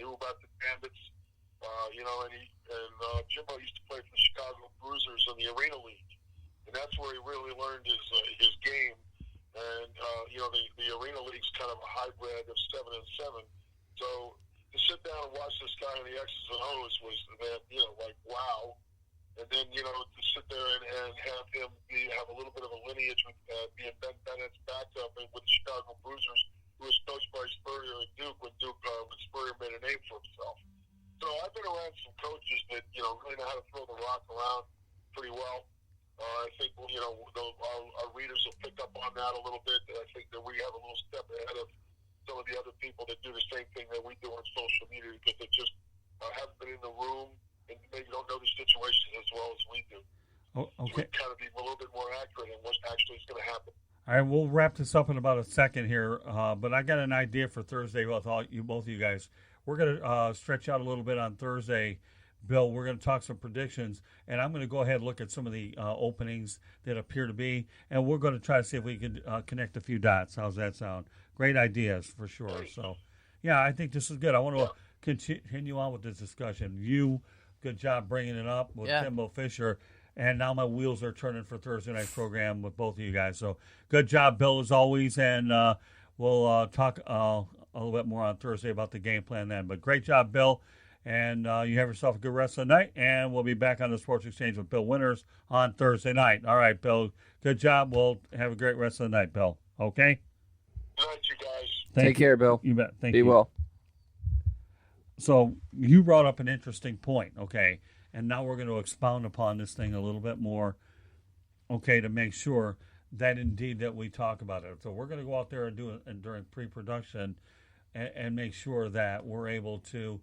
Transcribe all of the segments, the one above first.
knew about the Bandits. Jimbo used to play for the Chicago Bruisers in the Arena League, and that's where he really learned his game. And the Arena League's kind of a hybrid of 7 and 7. So to sit down and watch this guy in the X's and O's was like wow. And then to sit there and have him have a little bit of a lineage with being Ben Bennett's backup and with the Chicago Bruisers, who was coached by Spurrier and Duke when Spurrier made a name for himself. So I've been around some coaches that really know how to throw the rock around pretty well. I think our readers will pick up on that a little bit. I think that we have a little step ahead of some of the other people that do the same thing that we do on social media because they just haven't been in the room and maybe don't know the situation as well as we do. Oh, okay. So we kind of be a little bit more accurate in what actually is going to happen. All right, we'll wrap this up in about a second here, but I got an idea for Thursday with both of you guys. We're going to stretch out a little bit on Thursday. Bill, we're going to talk some predictions, and I'm going to go ahead and look at some of the openings that appear to be, and we're going to try to see if we can connect a few dots. How's that sound? Great ideas for sure. So, yeah, I think this is good. I want to continue on with this discussion. Good job bringing it up with Timbo Fisher, and now my wheels are turning for Thursday night's program with both of you guys. So, good job, Bill, as always, and we'll talk a little bit more on Thursday about the game plan then. But great job, Bill. And you have yourself a good rest of the night, and we'll be back on the Sports Exchange with Bill Winters on Thursday night. All right, Bill, good job. We'll have a great rest of the night, Bill. Okay? Good night, you guys. Take care, Bill. You bet. Thank you. Be well. So you brought up an interesting point, okay, and now we're going to expound upon this thing a little bit more, okay, to make sure that indeed that we talk about it. So we're going to go out there and do it during pre-production and make sure that we're able to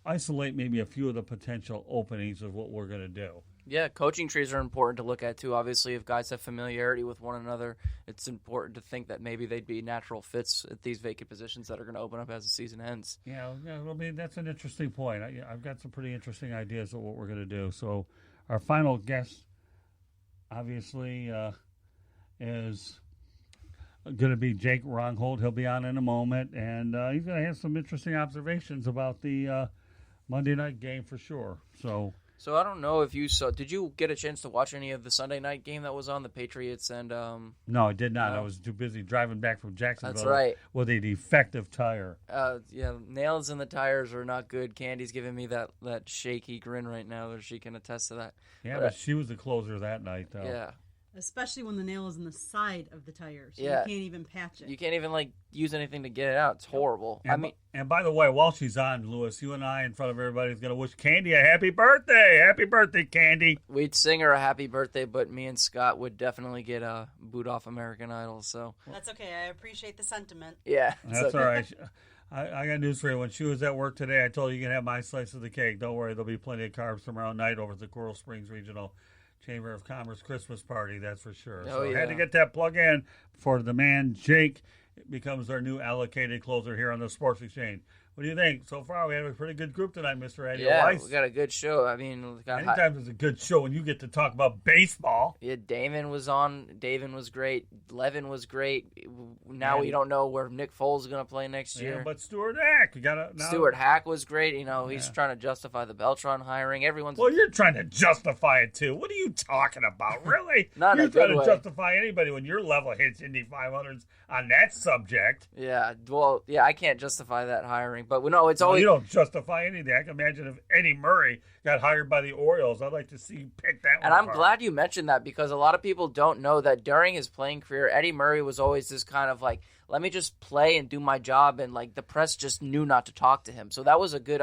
isolate maybe a few of the potential openings of what we're going to do. Yeah, coaching trees are important to look at, too. Obviously, if guys have familiarity with one another, it's important to think that maybe they'd be natural fits at these vacant positions that are going to open up as the season ends. Yeah, I mean, that's an interesting point. I've got some pretty interesting ideas of what we're going to do. So our final guest, obviously, is going to be Jake Rongholt. He'll be on in a moment, and he's going to have some interesting observations about the Monday night game for sure. So I don't know if you saw. Did you get a chance to watch any of the Sunday night game that was on the Patriots and? No, I did not. No. I was too busy driving back from Jacksonville. That's right. With a defective tire. Nails in the tires are not good. Candy's giving me that shaky grin right now, or she can attest to that. Yeah, but she was the closer that night, though. Yeah. Especially when the nail is in the side of the tire, so you can't even patch it. You can't even use anything to get it out. It's horrible. And by the way, while she's on, Lewis, you and I in front of everybody is going to wish Candy a happy birthday. Happy birthday, Candy. We'd sing her a happy birthday, but me and Scott would definitely get booed off American Idol. So that's okay. I appreciate the sentiment. Yeah, that's all right. I got news for you. When she was at work today, I told her you can have my slice of the cake. Don't worry, there'll be plenty of carbs tomorrow night over at the Coral Springs Regional Chamber of Commerce Christmas party, that's for sure. Oh, I had to get that plug in before the man Jake becomes our new allocated closer here on the Sports Exchange. What do you think? So far, we have a pretty good group tonight, Mr. Eddie. Yeah, we got a good show. I mean, anytime there's a good show when you get to talk about baseball. Yeah, Damon was on. Davin was great. Levin was great. Now we don't know where Nick Foles is going to play next year. Yeah, but Stuart Hack. Stuart Hack was great. He's trying to justify the Beltran hiring. Well, you're trying to justify it, too. What are you talking about? Really? You're trying to justify anybody when your level hits Indy 500s on that subject. Yeah, well, I can't justify that hiring. But no, it's always... You don't justify anything. I can imagine if Eddie Murray got hired by the Orioles, I'd like to see you pick that one And I'm apart. glad you mentioned that because a lot of people don't know that during his playing career, Eddie Murray was always this kind of let me just play and do my job, and the press just knew not to talk to him. So that was a good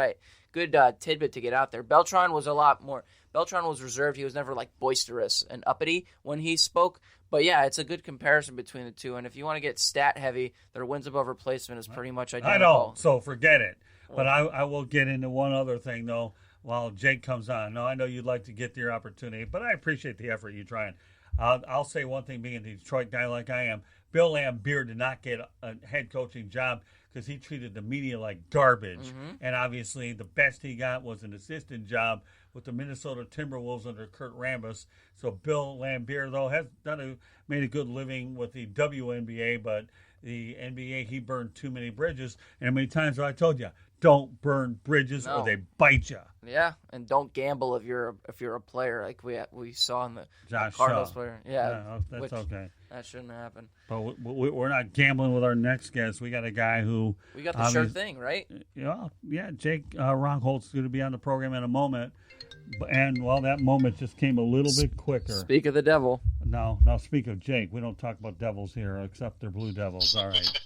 tidbit to get out there. Beltran was a lot more... Beltran was reserved. He was never boisterous and uppity when he spoke. But yeah, it's a good comparison between the two. And if you want to get stat heavy, their wins above replacement is pretty much identical. I know, so forget it. But I will get into one other thing, though, while Jake comes on. No, I know you'd like to get your opportunity, but I appreciate the effort you're trying. I'll say one thing, being a Detroit guy like I am, Bill Laimbeer did not get a head coaching job because he treated the media like garbage. Mm-hmm. And obviously the best he got was an assistant job with the Minnesota Timberwolves under Kurt Rambis. So Bill Laimbeer, though, has made a good living with the WNBA, but the NBA, he burned too many bridges. And how many times have I told you, don't burn bridges or they bite you. Yeah, and don't gamble if you're a player like we saw in the Cardinals player. Yeah, that's okay. That shouldn't happen. But we're not gambling with our next guest. We got a guy who we got the sure thing, right? Yeah. Jake Ronholt's going to be on the program in a moment, and that moment just came a little bit quicker. Speak of the devil. No. Speak of Jake. We don't talk about devils here, except they're Blue Devils. All right.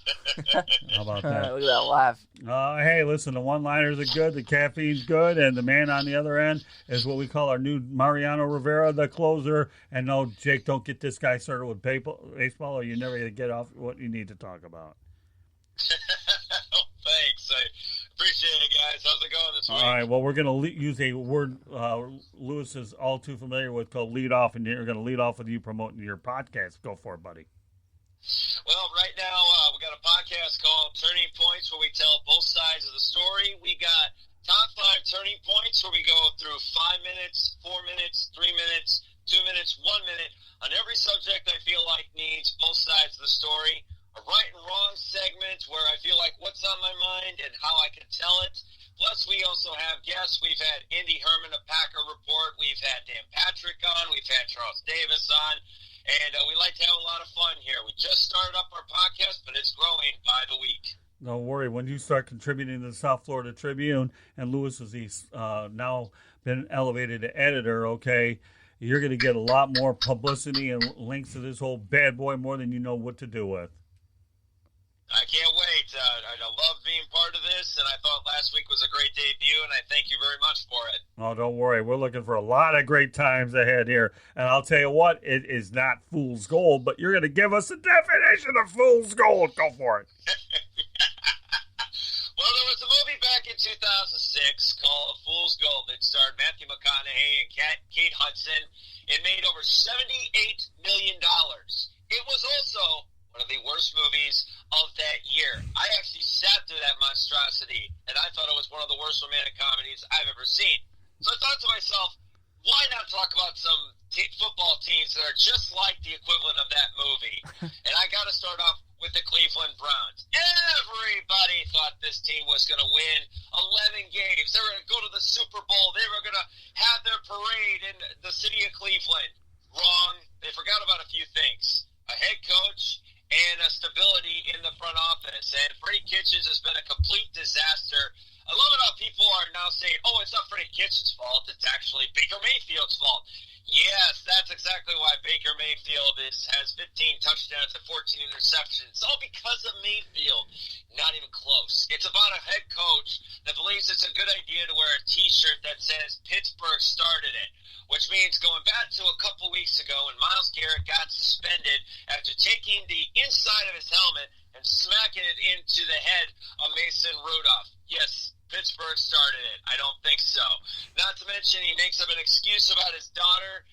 How about that? Look at that laugh. Hey, listen, the one-liners are good, the caffeine's good, and the man on the other end is what we call our new Mariano Rivera, the closer. And no, Jake, don't get this guy started with baseball or you're never going to get off what you need to talk about. Thanks. I appreciate it, guys. How's it going this week? All right, well, we're going to use a word Lewis is all too familiar with called lead off, and you're going to lead off with you promoting your podcast. Go for it, buddy. Well, right now we got a podcast called Turning Points where we tell both sides of the story. We got top 5 turning points where we go through 5 minutes, 4 minutes, 3 minutes, 2 minutes, 1 minute on every subject I feel like needs both sides of the story. A right and wrong segment where I feel like what's on my mind and how I can tell it. Plus, we also have guests. We've had Indy Herman of Packer Report. We've had Dan Patrick on. We've had Charles Davis on. And we like to have a lot of fun here. We just started up our podcast, but it's growing by the week. Don't worry. When you start contributing to the South Florida Tribune, and Lewis has now been elevated to editor, okay, you're going to get a lot more publicity and links to this whole bad boy more than you know what to do with. I can't wait. I love being part of this, and I thought last week was a great debut, and I thank you very much for it. Oh, don't worry. We're looking for a lot of great times ahead here. And I'll tell you what, it is not fool's gold, but you're going to give us a definition of fool's gold. Go for it. Well, there was a movie back in 2006 called Fool's Gold that starred Matthew McConaughey and Kate Hudson. It made over $78 million. It was also one of the worst movies of that year. I actually sat through that monstrosity, and I thought it was one of the worst romantic comedies I've ever seen. So I thought to myself, why not talk about some football teams that are just like the equivalent of that movie? And I got to start off with the Cleveland Browns. Everybody thought this team was going to win 11 games. They were going to go to the Super Bowl. They were going to have their parade in the city of Cleveland. Wrong. They forgot about a few things. A head coach and a stability in the front office. And Freddie Kitchens has been a complete disaster. I love it how people are now saying, oh, it's not Freddie Kitchens' fault. It's actually Baker Mayfield's fault. Yes, that's exactly why Baker Mayfield has 15 touchdowns and 14 interceptions. It's all because of Mayfield. Not even close. It's about a head coach that believes it's a good idea to wear a T-shirt that says Pittsburgh started it, which means going back to a couple weeks ago when Myles Garrett got suspended after taking the inside of his helmet and smacking it into the head of Mason Rudolph. Yes, Pittsburgh started it. I don't think so. Not to mention he makes up an excuse about his daughter,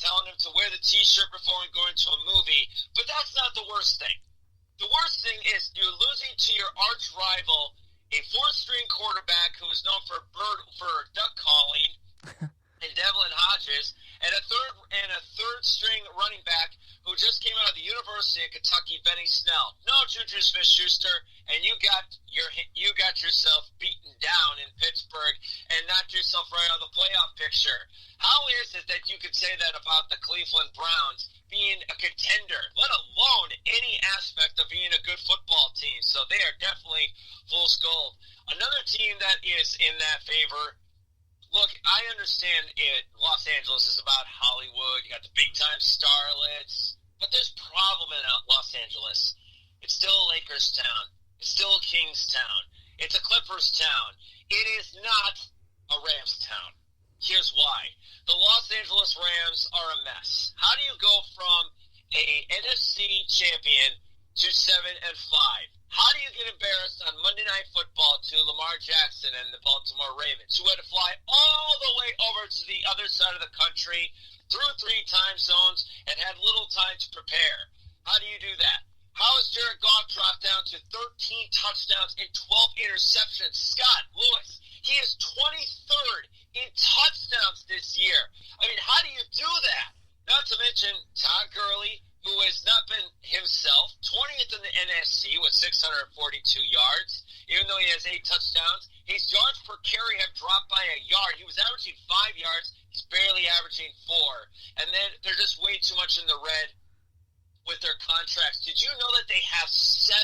telling him to wear the T-shirt before going to a movie. But that's not the worst thing. The worst thing is you're losing to your arch rival, a 4th-string quarterback who is known for duck calling, and Devlin Hodges, and a third-string running back who just came out of the University of Kentucky, Benny Snell. No Juju Smith-Schuster, and you got yourself beaten down in Pittsburgh and knocked yourself right out of the playoff picture. How is it that you could say that about the Cleveland Browns being a contender, let alone any aspect of being a good football team? So they are definitely fool's gold. Another team that is in that favor. Look, I understand it. Los Angeles is about Hollywood. You got the big-time starlets. But there's a problem in Los Angeles. It's still a Lakers town. It's still a Kings town. It's a Clippers town. It is not a Rams town. Here's why. The Los Angeles Rams are a mess. How do you go from a NFC champion to 7-5? How do you get embarrassed on Monday Night Football to Lamar Jackson and the Baltimore Ravens, who had to fly all the way over to the other side of the country through 3 time zones and had little time to prepare? How do you do that? How has Jared Goff dropped down to 13 touchdowns and 12 interceptions? Scott Lewis, he is 23rd in touchdowns this year. I mean, how do you do that? Not to mention Todd Gurley, who has not been himself, 20th in the NFC touchdowns. His yards per carry have dropped by a yard. He was averaging 5 yards. He's barely averaging 4. And then they're just way too much in the red with their contracts. Did you know that they have 7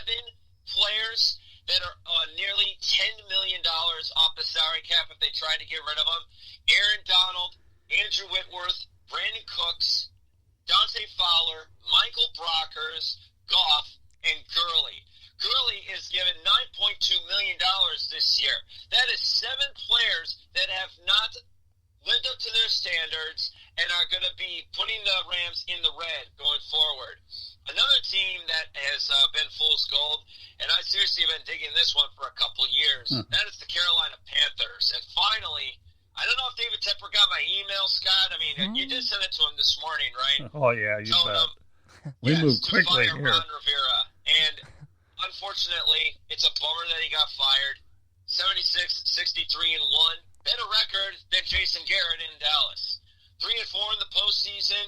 players that are nearly $10 million off the salary cap if they try to get rid of them? Aaron Donald, Andrew Whitworth, Brandon Cooks, Dante Fowler, Michael Brockers, Goff, and Gurley. Gurley is given $9.2 million this year. That is 7 players that have not lived up to their standards and are going to be putting the Rams in the red going forward. Another team that has been fool's gold, and I seriously have been digging this one for a couple years, that is the Carolina Panthers. And finally, I don't know if David Tepper got my email, Scott. I mean, you did send it to him this morning, right? Oh, yeah, you bet. We moved quickly to fire here. Ron Rivera. And unfortunately, it's a bummer that he got fired. 76, 63, and 1. Better record than Jason Garrett in Dallas. 3 and 4 in the postseason.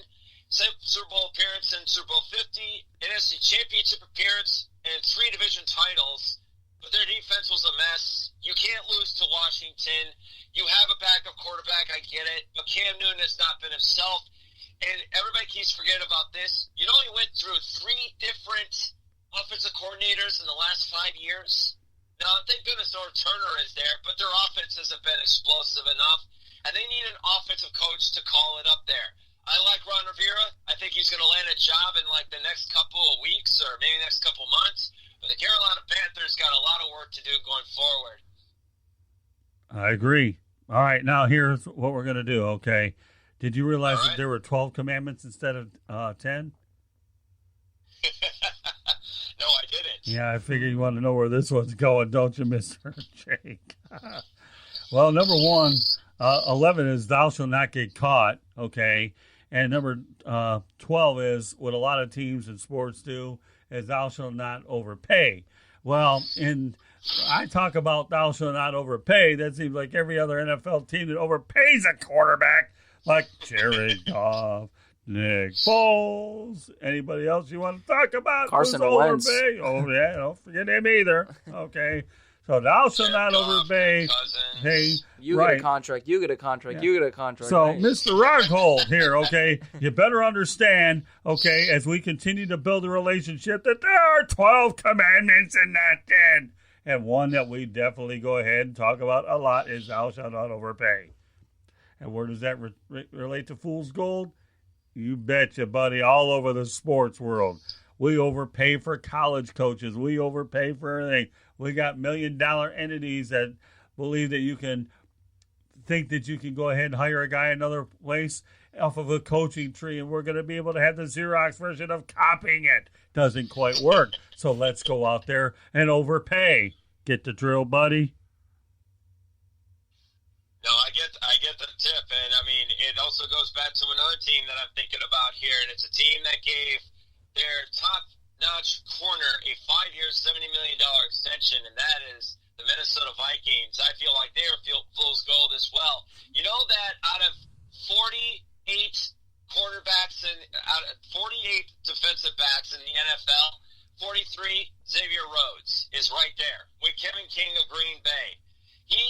Super Bowl appearance in Super Bowl 50. NFC Championship appearance and 3 division titles. But their defense was a mess. You can't lose to Washington. You have a backup quarterback, I get it. But Cam Newton has not been himself. And everybody keeps forgetting about this. You know, he went through 3 different offensive coordinators in the last 5 years. Now, thank goodness Norv Turner is there, but their offense hasn't been explosive enough. And they need an offensive coach to call it up there. I like Ron Rivera. I think he's going to land a job in like the next couple of weeks or maybe next couple of months. But the Carolina Panthers got a lot of work to do going forward. I agree. All right, now here's what we're going to do, okay? Did you realize that there were 12 commandments instead of 10? No, I didn't. Yeah, I figure you want to know where this one's going, don't you, Mr. Jake? Well, number 1, 11 is thou shalt not get caught, okay? And number 12 is what a lot of teams in sports do, is thou shalt not overpay. Well, I talk about thou shalt not overpay. That seems like every other NFL team that overpays a quarterback, like Jared Goff, Nick Foles. Anybody else you want to talk about? Carson Wentz. Oh, yeah, don't forget him either. Okay. So thou shalt not overpay. Hey, you get a contract. You get a contract. Yeah. You get a contract. So, right? Mr. Rughold here, okay, you better understand, okay, as we continue to build a relationship, that there are 12 commandments and not 10. And one that we definitely go ahead and talk about a lot is thou shalt not overpay. And where does that relate to fool's gold? You betcha, buddy, all over the sports world. We overpay for college coaches. We overpay for everything. We got $1 million entities that believe that you can think that you can go ahead and hire a guy another place off of a coaching tree, and we're going to be able to have the Xerox version of copying it. Doesn't quite work. So let's go out there and overpay. Get the drill, buddy? No, I get the tip, and I mean, it also goes back to another team that I'm thinking about here, and it's a team that gave their top-notch corner a 5-year, $70 million extension, and that is the Minnesota Vikings. I feel like they're fool's gold as well. You know that out of 48 cornerbacks and out of 48 defensive backs in the NFL, 43 Xavier Rhodes is right there with Kevin King of Green Bay. He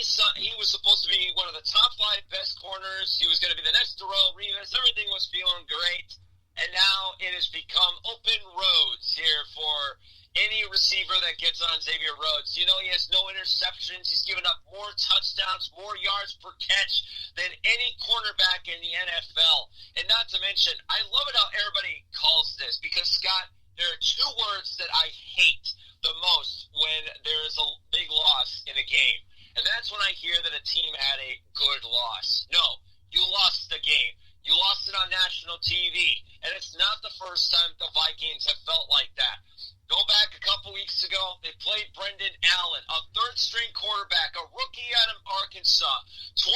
was supposed to be one of the top 5 best corners. He was going to be the next Darrelle Revis. Everything was feeling great. And now it has become open roads here for any receiver that gets on Xavier Rhodes. You know, he has no interceptions. He's given up more touchdowns, more yards per catch than any cornerback in the NFL. And not to mention, I love it how everybody calls this because, Scott, there are 2 words that I hate the most when there is a big loss in a game. And that's when I hear that a team had a good loss. No, you lost the game. You lost it on national TV. And it's not the first time the Vikings have felt like that. Go back a couple weeks ago, they played Brendan Allen, a third-string quarterback, a rookie out of Arkansas. 20-0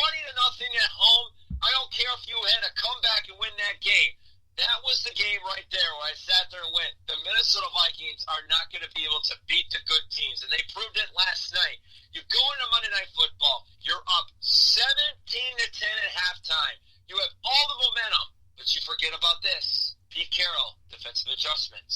at home. I don't care if you had a comeback and win that game. That was the game right there where I sat there and went, the Minnesota Vikings are not going to be able to beat the good teams. And they proved it last night. You go into Monday Night Football, you're up 17-10 at halftime. You have all the momentum, but you forget about this. Pete Carroll, defensive adjustments.